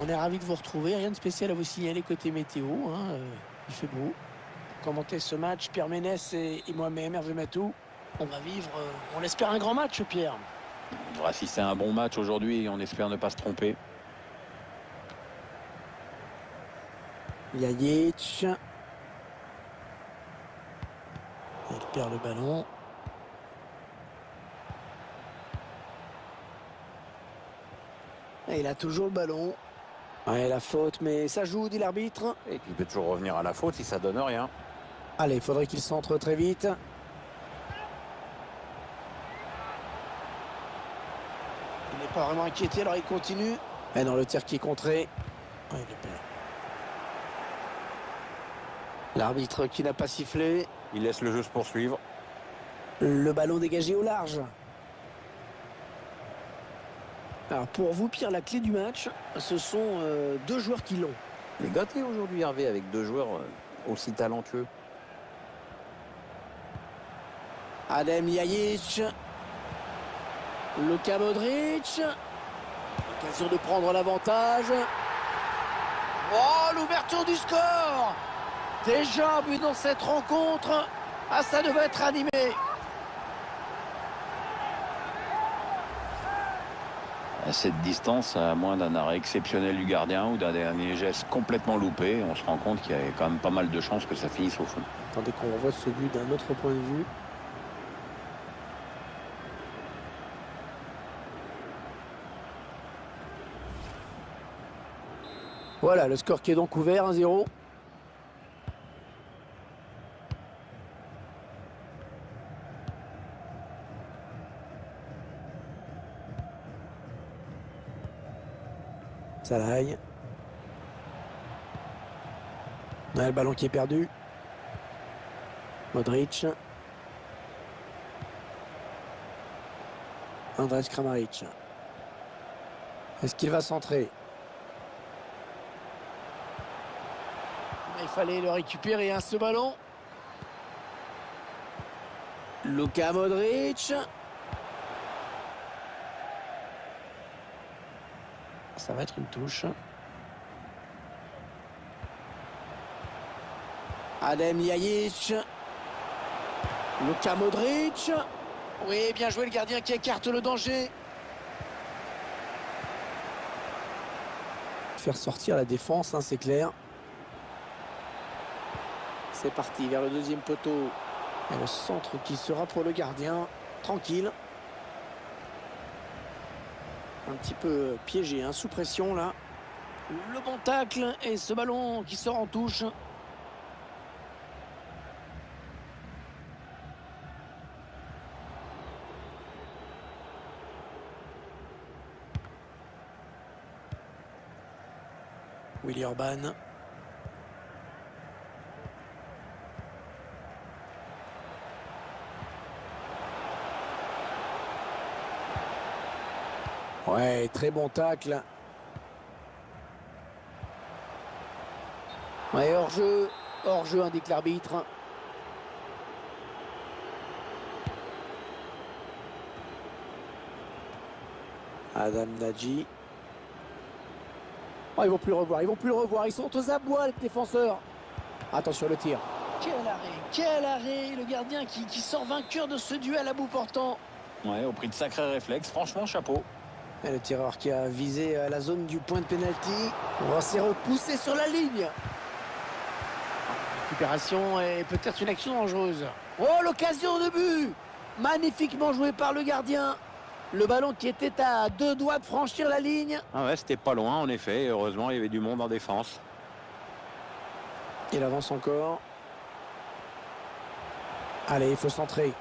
On est ravis de vous retrouver. Rien de spécial à vous signaler côté météo, hein. Il fait beau. Pour commenter ce match, Pierre Ménès et moi-même, Hervé Matou. On va vivre, on l'espère, un grand match, Pierre. On va assister à un bon match aujourd'hui. On espère ne pas se tromper. Ljajic. Il perd le ballon. Et il a toujours le ballon. Ouais, la faute, mais ça joue, dit l'arbitre. Et il peut toujours revenir à la faute si ça donne rien. Allez, il faudrait qu'il centre très vite. Il n'est pas vraiment inquiété, alors il continue. Et dans le tir qui est contré. Ouais, il le perd. L'arbitre qui n'a pas sifflé. Il laisse le jeu se poursuivre. Le ballon dégagé au large. Alors pour vous, Pierre, la clé du match, ce sont deux joueurs qui l'ont. Il est gâté aujourd'hui, Hervé, avec deux joueurs aussi talentueux. Adem Ljajic. Luka Modric. Occasion de prendre l'avantage. Oh, l'ouverture du score! Déjà un but dans cette rencontre. Ah, ça devait être animé. À cette distance, à moins d'un arrêt exceptionnel du gardien ou d'un dernier geste complètement loupé, on se rend compte qu'il y a quand même pas mal de chances que ça finisse au fond. Attendez qu'on revoie ce but d'un autre point de vue. Voilà, le score qui est donc ouvert, 1-0. Salaï. Ouais, le ballon qui est perdu. Modric. Andrés Kramaric. Est-ce qu'il va centrer? Il fallait le récupérer, hein, ce ballon. Luka Modric. Ça va être une touche. Adem Ljajic. Luka Modric. Oui, bien joué le gardien qui écarte le danger. Faire sortir la défense, hein, c'est clair. C'est parti vers le deuxième poteau. Et le centre qui sera pour le gardien. Tranquille. Un petit peu piégé, hein, sous pression là. Le bon tacle et ce ballon qui sort en touche. Willy Orban. Ouais, très bon tacle. Ouais, hors-jeu, indique l'arbitre. Adam Nadji. Oh, ils vont plus le revoir, ils sont aux abois, les défenseurs. Attention le tir. Quel arrêt, le gardien qui sort vainqueur de ce duel à bout portant. Ouais, au prix de sacrés réflexes, franchement, chapeau. Et le tireur qui a visé la zone du point de pénalty. On s'est repoussé sur la ligne. Récupération et peut-être une action dangereuse. Oh, l'occasion de but! Magnifiquement joué par le gardien. Le ballon qui était à deux doigts de franchir la ligne. Ah ouais, c'était pas loin en effet. Et heureusement, il y avait du monde en défense. Il avance encore. Allez, il faut centrer.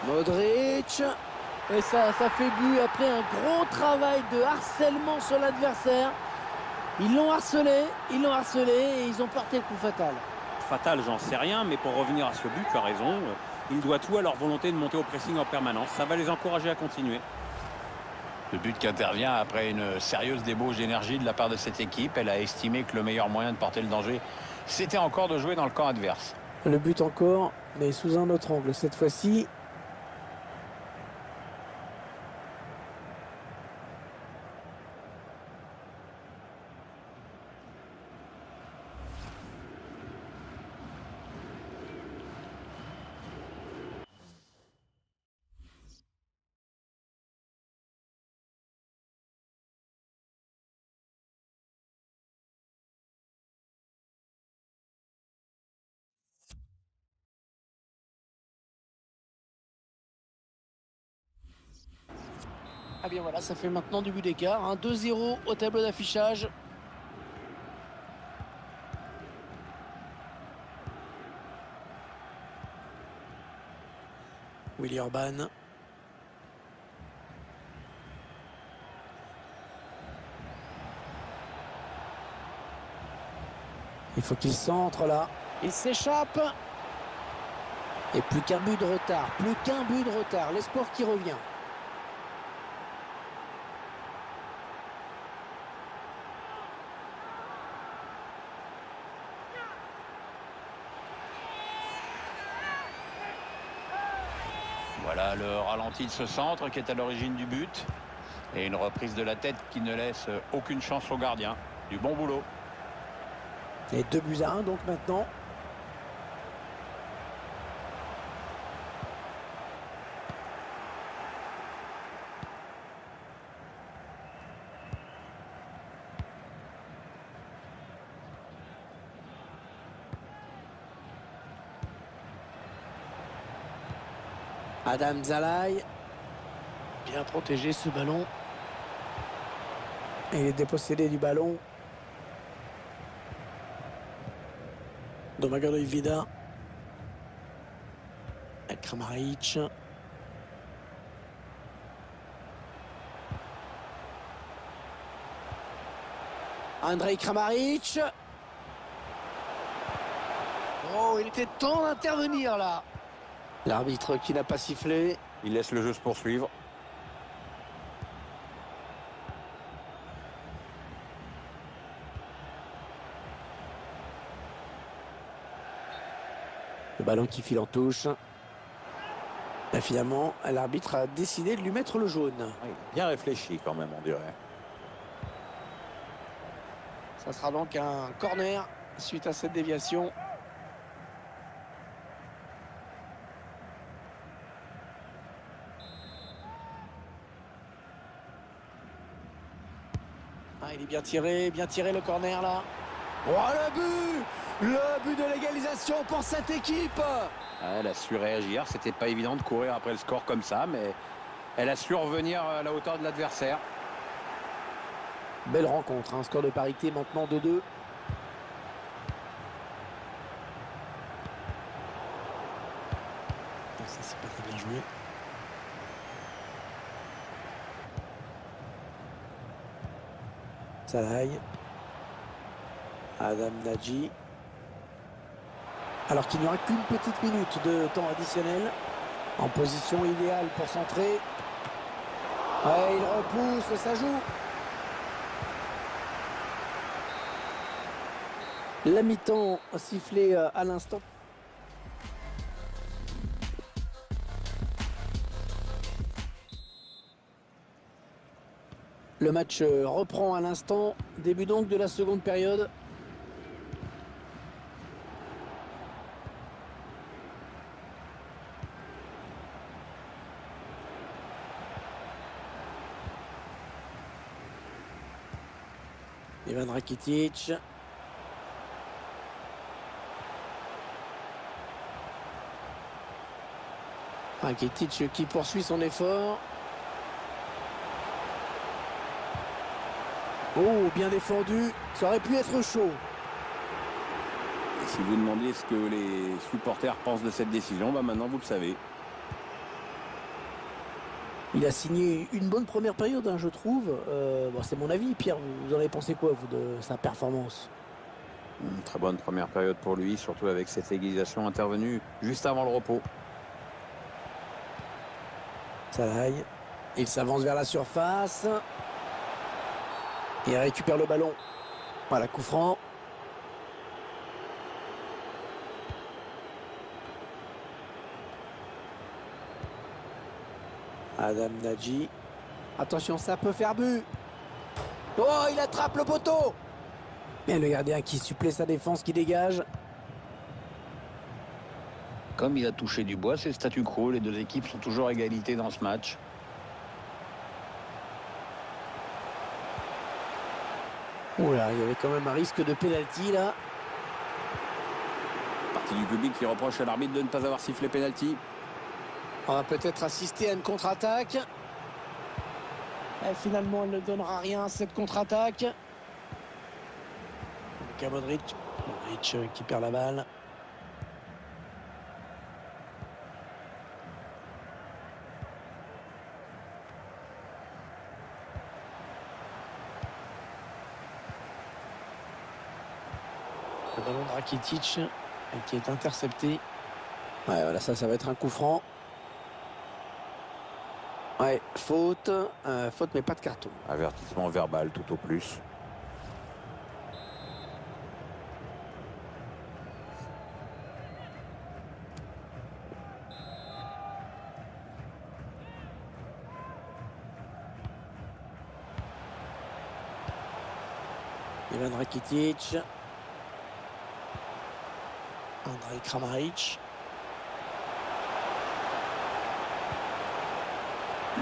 Modric. Et ça fait but après un gros travail de harcèlement sur l'adversaire. Ils l'ont harcelé et ils ont porté le coup fatal. Fatal, j'en sais rien, mais pour revenir à ce but, tu as raison. Il doit tout à leur volonté de monter au pressing en permanence. Ça va les encourager à continuer. Le but qui intervient après une sérieuse débauche d'énergie de la part de cette équipe. Elle a estimé que le meilleur moyen de porter le danger, c'était encore de jouer dans le camp adverse. Le but encore, mais sous un autre angle cette fois-ci. Ah bien voilà, ça fait maintenant du but d'écart, hein. 2-0 au tableau d'affichage. Willy Orban. Il faut qu'il centre là. Il s'échappe. Et plus qu'un but de retard. Plus qu'un but de retard. L'espoir qui revient. Voilà le ralenti de ce centre qui est à l'origine du but. Et une reprise de la tête qui ne laisse aucune chance au gardien. Du bon boulot. Et 2-1 donc maintenant. Adam Szalai. Bien protégé ce ballon. Et il est dépossédé du ballon. Domagoj Vida. Kramaric. Andrej Kramaric. Oh, il était temps d'intervenir là. L'arbitre qui n'a pas sifflé. Il laisse le jeu se poursuivre. Le ballon qui file en touche. Et finalement, l'arbitre a décidé de lui mettre le jaune. Oui, bien réfléchi quand même, on dirait. Ça sera donc un corner suite à cette déviation. Ah, il est bien tiré le corner là. Oh, le but de l'égalisation pour cette équipe. Elle a su réagir, c'était pas évident de courir après le score comme ça, mais elle a su revenir à la hauteur de l'adversaire. Belle rencontre, un score de parité maintenant 2-2. Ça c'est pas très bien joué. Szalai. Adam Nadji. Alors qu'il n'y aura qu'une petite minute de temps additionnel. En position idéale pour centrer. Ouais, il repousse, ça joue. La mi-temps sifflée à l'instant. Le match reprend à l'instant. Début donc de la seconde période. Ivan Rakitic. Rakitic qui poursuit son effort. Oh, bien défendu. Ça aurait pu être chaud. Et si vous demandez ce que les supporters pensent de cette décision, bah maintenant vous le savez. Il a signé une bonne première période, hein, je trouve. Bon, c'est mon avis. Pierre, vous en avez pensé quoi, vous, de sa performance? Une très bonne première période pour lui, surtout avec cette égalisation intervenue juste avant le repos. Szalai. Il s'avance vers la surface. Il récupère le ballon. Voilà, coup franc. Adam Nadji. Attention, ça peut faire but. Oh, il attrape le poteau. Bien le gardien qui supplée sa défense, qui dégage. Comme il a touché du bois, c'est le statu quo. Les deux équipes sont toujours à égalité dans ce match. Oula, il y avait quand même un risque de pénalty là. Partie du public qui reproche à l'arbitre de ne pas avoir sifflé pénalty. On va peut-être assister à une contre-attaque. Et finalement, elle ne donnera rien, cette contre-attaque. Luka Modric. Modric qui perd la balle. Le ballon de Rakitic qui est intercepté. Ouais, voilà, ça va être un coup franc. Ouais, faute. Faute, mais pas de carton. Avertissement verbal tout au plus. Ivan Rakitic. Andrej Kramaric.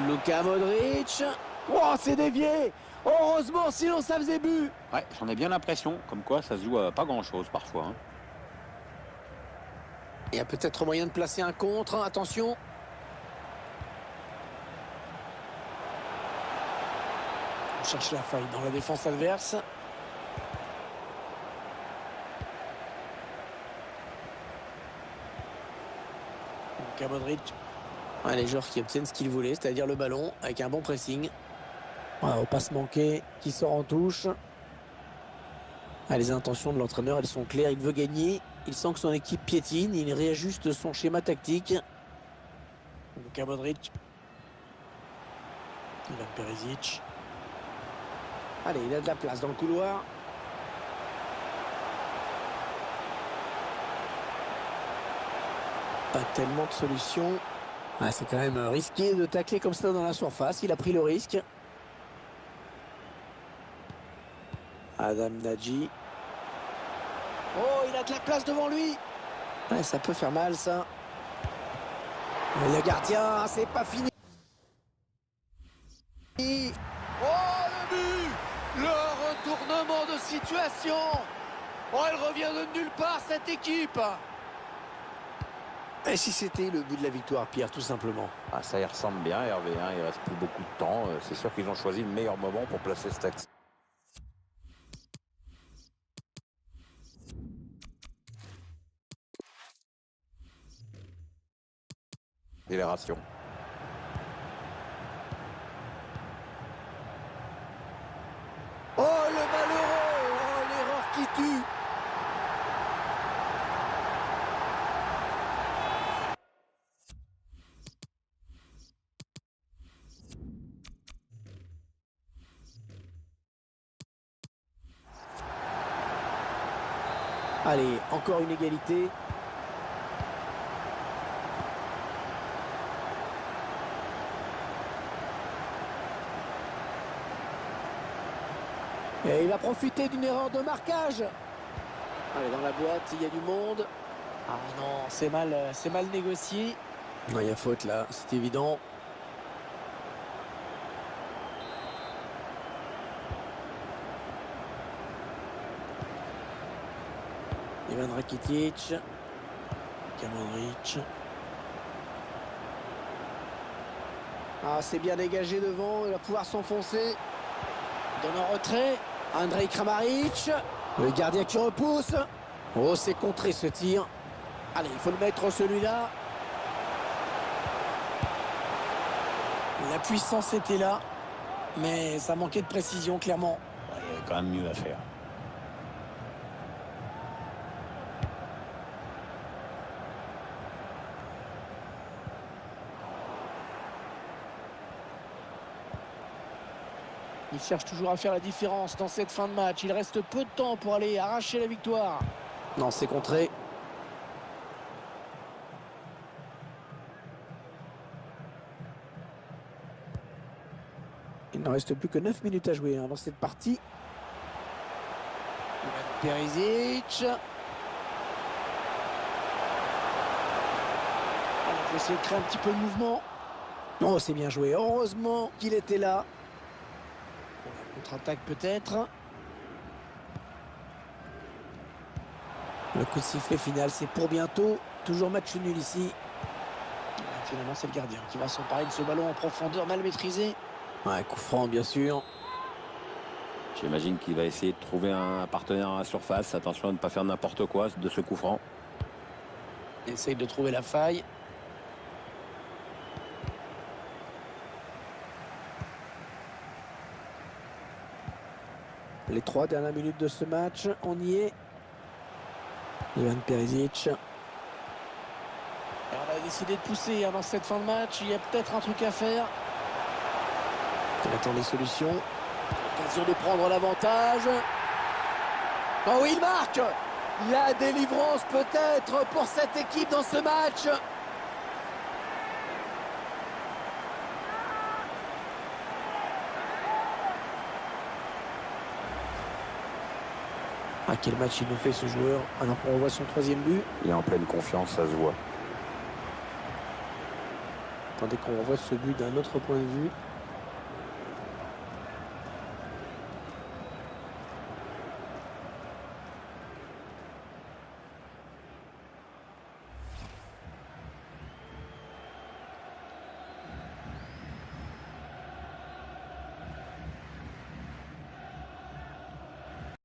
Luka Modric. Oh, c'est dévié. Heureusement, sinon ça faisait but. Ouais, j'en ai bien l'impression. Comme quoi, ça se joue à pas grand-chose parfois. Hein. Il y a peut-être moyen de placer un contre. Attention. On cherche la faille dans la défense adverse. Luka Modric. Ouais, les joueurs qui obtiennent ce qu'ils voulaient, c'est-à-dire le ballon, avec un bon pressing. Ouais, au passe manqué, qui sort en touche. Ah, les intentions de l'entraîneur, elles sont claires. Il veut gagner. Il sent que son équipe piétine. Il réajuste son schéma tactique. Luka Modric. Ivan Perisic. Allez, il a de la place dans le couloir. Pas tellement de solutions. Ah, c'est quand même risqué de tacler comme ça dans la surface. Il a pris le risque. Adam Nadji. Oh, il a de la place devant lui. Ouais, ça peut faire mal, ça. Le gardien, c'est pas fini. Oh, le but! Le retournement de situation. Oh, elle revient de nulle part, cette équipe. Et si c'était le but de la victoire, Pierre, tout simplement? Ah, ça y ressemble bien, Hervé. Hein. Il reste plus beaucoup de temps. C'est sûr qu'ils ont choisi le meilleur moment pour placer cette action. Accélération. Oh, le malheureux! Oh, l'erreur qui tue! Allez, encore une égalité. Et il va profiter d'une erreur de marquage. Allez, dans la boîte, il y a du monde. Ah non, c'est mal négocié. Non, il y a faute là, c'est évident. Ivan Rakitic. Modric. Ah, c'est bien dégagé devant, il va pouvoir s'enfoncer. Donne en retrait. Andrej Kramaric. Le gardien qui repousse. Oh, c'est contré ce tir. Allez, il faut le mettre celui-là. La puissance était là, mais ça manquait de précision, clairement. Il y avait quand même mieux à faire. Il cherche toujours à faire la différence dans cette fin de match. Il reste peu de temps pour aller arracher la victoire. Non, c'est contré. Il ne reste plus que 9 minutes à jouer dans cette partie. Perisic. Il faut essayer de créer un petit peu le mouvement. Oh, c'est bien joué. Heureusement qu'il était là. Contre-attaque peut-être. Le coup de sifflet final, c'est pour bientôt. Toujours match nul ici. Finalement, c'est le gardien qui va s'emparer de ce ballon en profondeur, mal maîtrisé. Ouais, coup franc, bien sûr. J'imagine qu'il va essayer de trouver un partenaire à la surface. Attention à ne pas faire n'importe quoi de ce coup franc. Il essaye de trouver la faille. Les 3 dernières minutes de ce match, on y est. Ivan Perisic. Et on a décidé de pousser dans cette fin de match. Il y a peut-être un truc à faire. Il attend les solutions. L'occasion de prendre l'avantage. Oh oui, il marque! La délivrance peut-être pour cette équipe dans ce match. Ah, quel match il nous fait ce joueur, alors qu'on revoit son 3e but. Il est en pleine confiance, ça se voit. Attendez qu'on revoie ce but d'un autre point de vue.